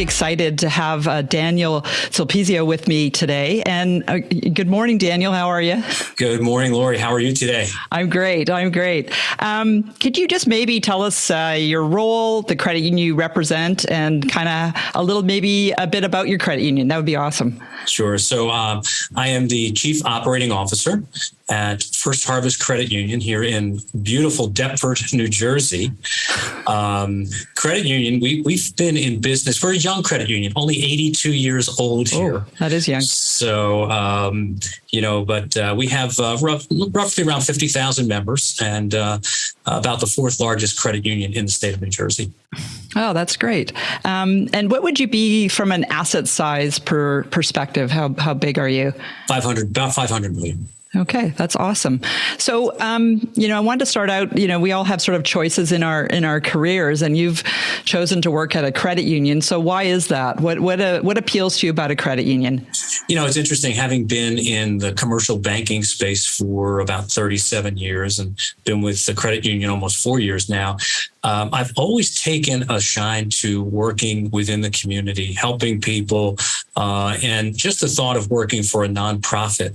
excited to have Daniel Sulpizio with me today. And good morning, Daniel. How are you? Good morning, Lawrie. How are you today? I'm great. Could you just maybe tell us your role, the credit union you represent, and kind of maybe a bit about your credit union? That would be awesome. Sure. So I am the Chief Operating Officer at First Harvest Credit Union here in beautiful Deptford, New Jersey. Credit union, we've been in business. We're a young credit union, only 82 years old here. Oh, that is young. So, but we have roughly around 50,000 members and about the fourth largest credit union in the state of New Jersey. Oh, that's great. And what would you be from an asset size perspective? How big are you? About 500 million. Okay, that's awesome. So, I wanted to start out, we all have sort of choices in our careers, and you've chosen to work at a credit union. So why is that? What appeals to you about a credit union? It's interesting, having been in the commercial banking space for about 37 years and been with the credit union almost 4 years now. I've always taken a shine to working within the community, helping people, and just the thought of working for a nonprofit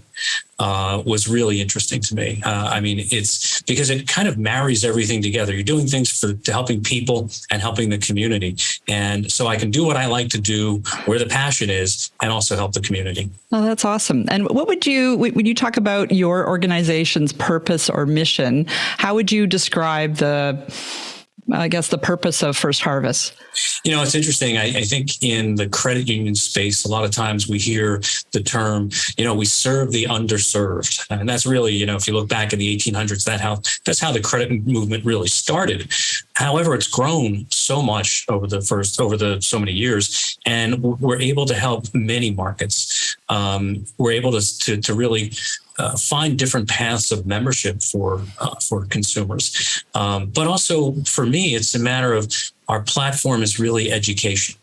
was really interesting to me. It's because it kind of marries everything together. You're doing things to helping people and helping the community. And so I can do what I like to do, where the passion is, and also help the community. Oh, that's awesome. And what when you talk about your organization's purpose or mission, how would you describe the purpose of First Harvest? It's interesting. I think in the credit union space, a lot of times we hear the term, we serve the underserved. And that's really, if you look back in the 1800s, that's how the credit movement really started. However, it's grown so much over so many years, and we're able to help many markets. We're able to really find different paths of membership for consumers. But also for me, it's a matter of our platform is really education,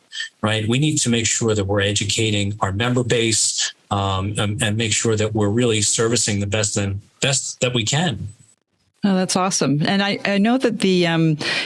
right? We need to make sure that we're educating our member base and make sure that we're really servicing the best that we can. Oh, that's awesome. And I know that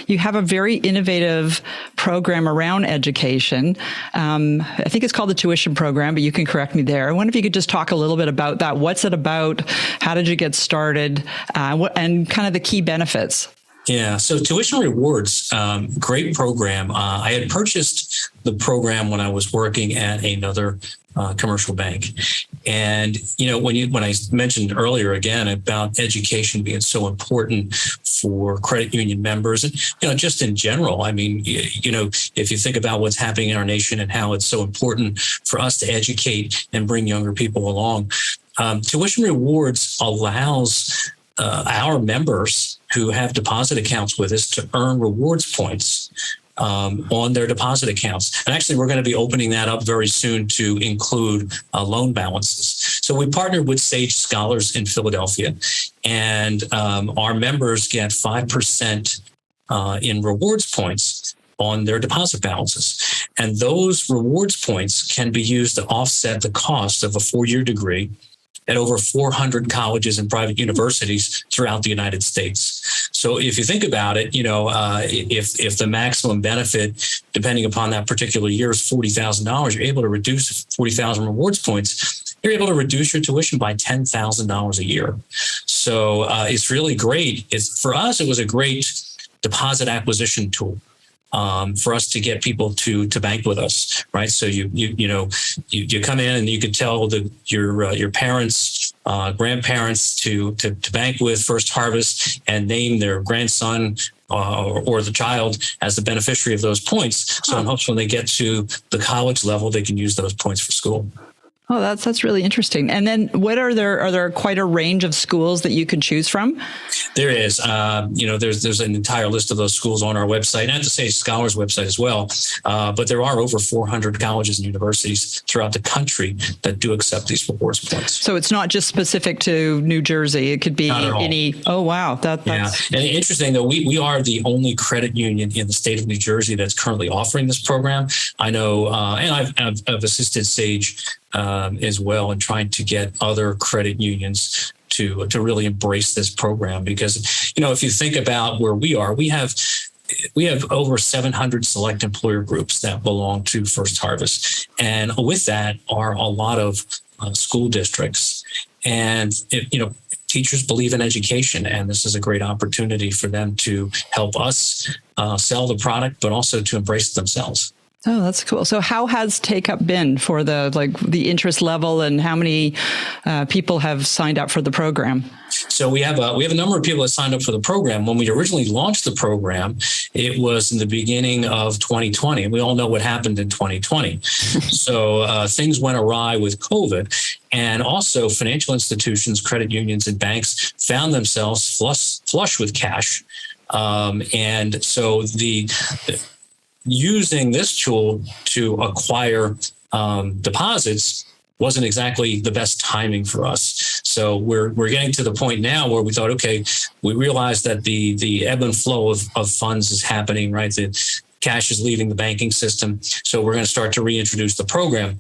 you have a very innovative program around education. I think it's called the tuition program, but you can correct me there. I wonder if you could just talk a little bit about that. What's it about? How did you get started? And kind of the key benefits. Yeah, so Tuition Rewards, great program. I had purchased the program when I was working at another commercial bank. And, when I mentioned earlier again about education being so important for credit union members and, just in general, if you think about what's happening in our nation and how it's so important for us to educate and bring younger people along, Tuition Rewards allows our members who have deposit accounts with us to earn rewards points on their deposit accounts. And actually, we're going to be opening that up very soon to include loan balances. So we partnered with Sage Scholars in Philadelphia, and our members get 5% in rewards points on their deposit balances. And those rewards points can be used to offset the cost of a 4-year degree at over 400 colleges and private universities throughout the United States. So if you think about it, if the maximum benefit, depending upon that particular year, is $40,000, you're able to reduce 40,000 rewards points. You're able to reduce your tuition by $10,000 a year. So it's really great. For us, it was a great deposit acquisition tool. For us to get people to bank with us, right? So you come in and you can tell your parents, grandparents to bank with First Harvest and name their grandson or the child as the beneficiary of those points. So hopefully when they get to the college level, they can use those points for school. Oh, that's really interesting. And then are there quite a range of schools that you can choose from? There is. There's an entire list of those schools on our website, and I have to say Scholars website as well. But there are over 400 colleges and universities throughout the country that do accept these rewards points. So it's not just specific to New Jersey. It could be any. Oh, wow. That's And interesting, though, we are the only credit union in the state of New Jersey that's currently offering this program. I know, and I've assisted Sage as well in trying to get other credit unions to really embrace this program, because if you think about where we are, we have we have over 700 select employer groups that belong to First Harvest. And with that are a lot of school districts. And, teachers believe in education, and this is a great opportunity for them to help us sell the product, but also to embrace it themselves. Oh, that's cool. So how has take-up been for the interest level, and how many people have signed up for the program? So we have a number of people that signed up for the program. When we originally launched the program, it was in the beginning of 2020. And we all know what happened in 2020. So things went awry with COVID. And also financial institutions, credit unions, and banks found themselves flush with cash. And so using this tool to acquire deposits wasn't exactly the best timing for us. So we're getting to the point now where we thought, okay, we realized that the ebb and flow of funds is happening, right? The cash is leaving the banking system. So we're going to start to reintroduce the program.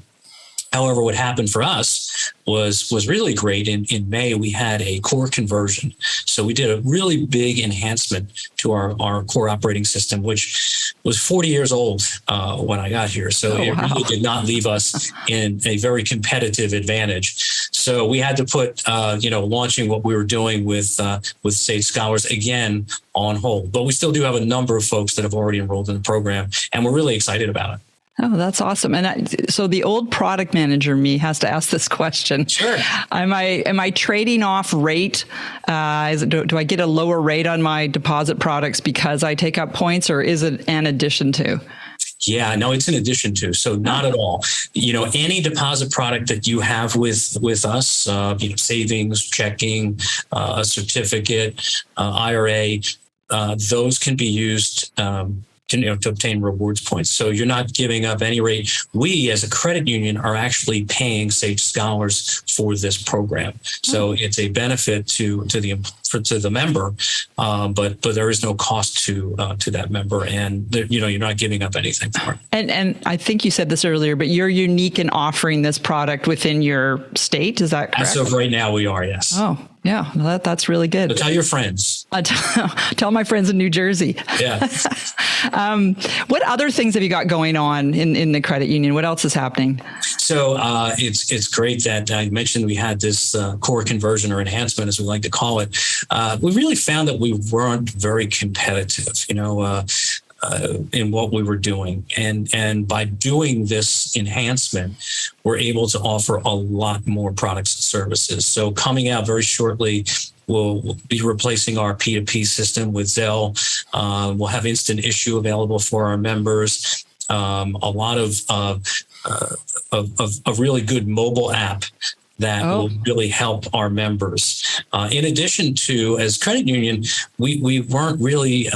However, what happened for us was really great. In May, we had a core conversion. So we did a really big enhancement to our core operating system, which was 40 years old when I got here. So it really did not leave us in a very competitive advantage. So we had to put, launching what we were doing with Sage Scholars again on hold. But we still do have a number of folks that have already enrolled in the program, and we're really excited about it. Oh, that's awesome. And so the old product manager me has to ask this question. Sure. Am I trading off rate? Do I get a lower rate on my deposit products because I take up points, or is it an addition to? Yeah, no, it's in addition to. So not at all. Any deposit product that you have with us, savings, checking, a certificate, IRA, those can be used to obtain rewards points. So you're not giving up any rate. We, as a credit union, are actually paying Sage Scholars for this program. So it's a benefit to the member, but there is no cost to that member, and you're not giving up anything for it. And I think you said this earlier, but you're unique in offering this product within your state. Is that correct? As of right now, we are. Yes. Oh, yeah, well, that's really good. So tell your friends. Tell my friends in New Jersey. Yeah. What other things have you got going on in the credit union? What else is happening? So it's great that I mentioned we had this core conversion or enhancement, as we like to call it. We really found that we weren't very competitive, in what we were doing. And by doing this enhancement, we're able to offer a lot more products and services. So coming out very shortly, we'll be replacing our P2P system with Zelle. We'll have instant issue available for our members. A lot of a really good mobile app that will really help our members. In addition to, as credit union, we weren't really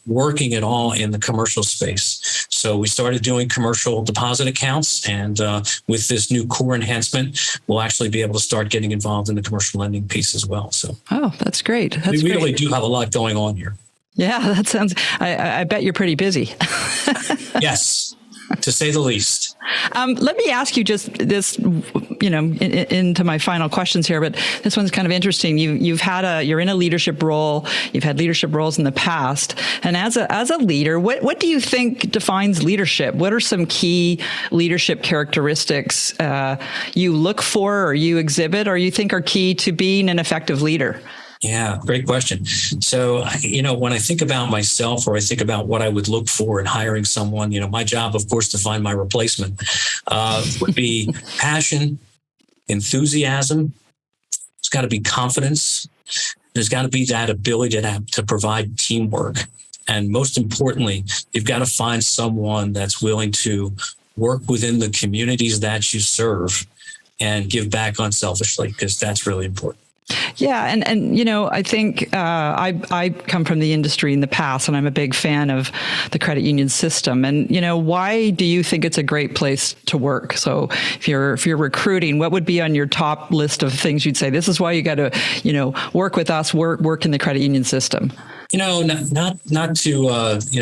working at all in the commercial space. So we started doing commercial deposit accounts, and with this new core enhancement, we'll actually be able to start getting involved in the commercial lending piece as well. So that's great. We really do have a lot going on here. Yeah, that sounds, I bet you're pretty busy. Yes, to say the least. Let me ask you just this, into my final questions here, but this one's kind of interesting. You're in a leadership role. You've had leadership roles in the past. And as a leader, what do you think defines leadership? What are some key leadership characteristics you look for, or you exhibit, or you think are key to being an effective leader? Yeah, great question. So, when I think about myself, or I think about what I would look for in hiring someone, my job, of course, to find my replacement would be passion, enthusiasm. There's got to be confidence. There's got to be that ability to provide teamwork. And most importantly, you've got to find someone that's willing to work within the communities that you serve and give back unselfishly, because that's really important. Yeah. And I think I come from the industry in the past, and I'm a big fan of the credit union system. And, why do you think it's a great place to work? So if you're recruiting, what would be on your top list of things you'd say, this is why you got to, work with us, work in the credit union system? Not to,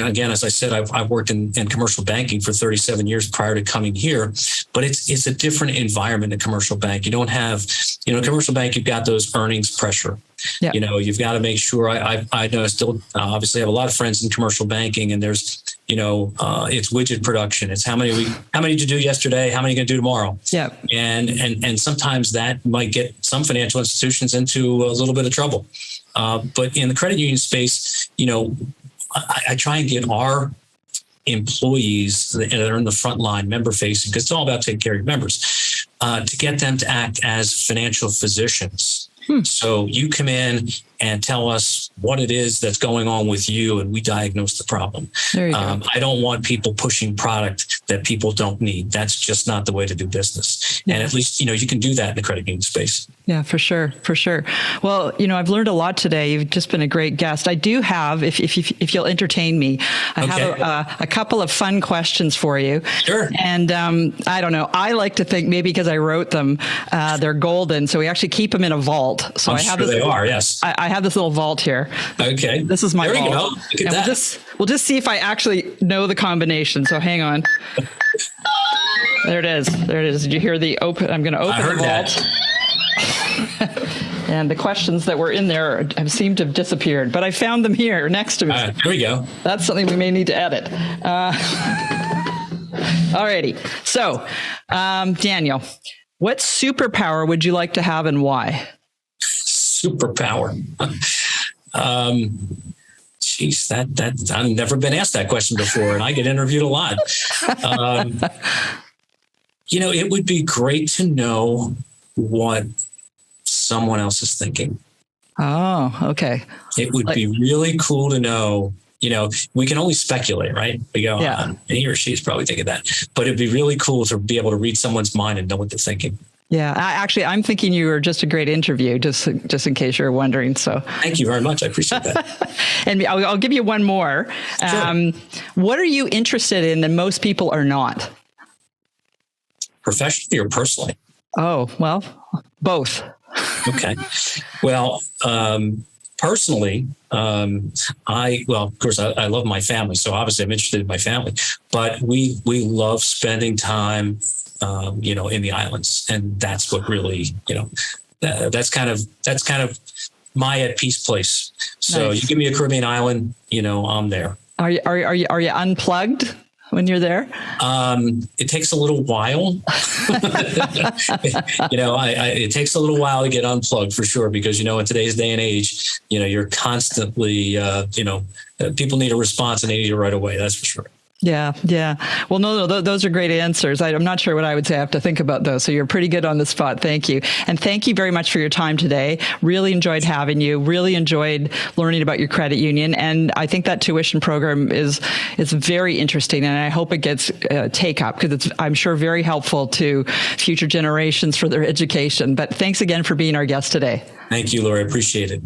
again, as I said, I've worked in commercial banking for 37 years prior to coming here, but it's a different environment in commercial bank. You don't have, commercial bank, you've got those earnings pressure. Yeah. You've got to make sure. I know I still obviously have a lot of friends in commercial banking, and there's it's widget production. It's how many did you do yesterday? How many are you going to do tomorrow? Yeah. And sometimes that might get some financial institutions into a little bit of trouble. But in the credit union space, I try and get our employees that are in the front line, member facing, because it's all about taking care of your members, to get them to act as financial physicians. So you come in and tell us what it is that's going on with you, and we diagnose the problem. There you go. I don't want people pushing product that people don't need. That's just not the way to do business. Yeah. And at least, you can do that in the credit union space. Yeah, for sure. For sure. Well, I've learned a lot today. You've just been a great guest. I do have, if you'll entertain me, I have a couple of fun questions for you. Sure. And I don't know. I like to think maybe because I wrote them, they're golden. So we actually keep them in a vault. So I'm sure they are. Yes. I have this little vault here. Okay. This is my vault. vault. There we go. Look at that. We'll just see if I actually know the combination. So hang on. There it is. There it is. Did you hear the open? I'm going to open the vault. And the questions that were in there have seemed to have disappeared, but I found them here next to me. Here we go. That's something we may need to edit. Alrighty. So, Daniel, what superpower would you like to have and why? Superpower. Geez, that I've never been asked that question before, and I get interviewed a lot. It would be great to know what someone else is thinking. Oh, okay. It would be really cool to know. We can only speculate, right? We go, he or she's probably thinking that, but it'd be really cool to be able to read someone's mind and know what they're thinking. Yeah, I'm thinking you were just a great interview, just in case you're wondering. So thank you very much. I appreciate that. And I'll give you one more. Sure. What are you interested in that most people are not? Professionally or personally? Oh, well, both. Okay. Well, personally, of course, I love my family. So obviously I'm interested in my family, but we love spending time in the islands. And that's what really, that's kind of my at peace place. So nice. You give me a Caribbean island, I'm there. Are you unplugged when you're there? It takes a little while. It takes a little while to get unplugged for sure, because, in today's day and age, you're constantly, people need a response and they need it right away. That's for sure. Yeah. Yeah. Well, no, those are great answers. I'm not sure what I would say. I have to think about those. So you're pretty good on the spot. Thank you. And thank you very much for your time today. Really enjoyed having you. Really enjoyed learning about your credit union. And I think that tuition program is very interesting. And I hope it gets take up, because it's, I'm sure, very helpful to future generations for their education. But thanks again for being our guest today. Thank you, Lawrie. I appreciate it.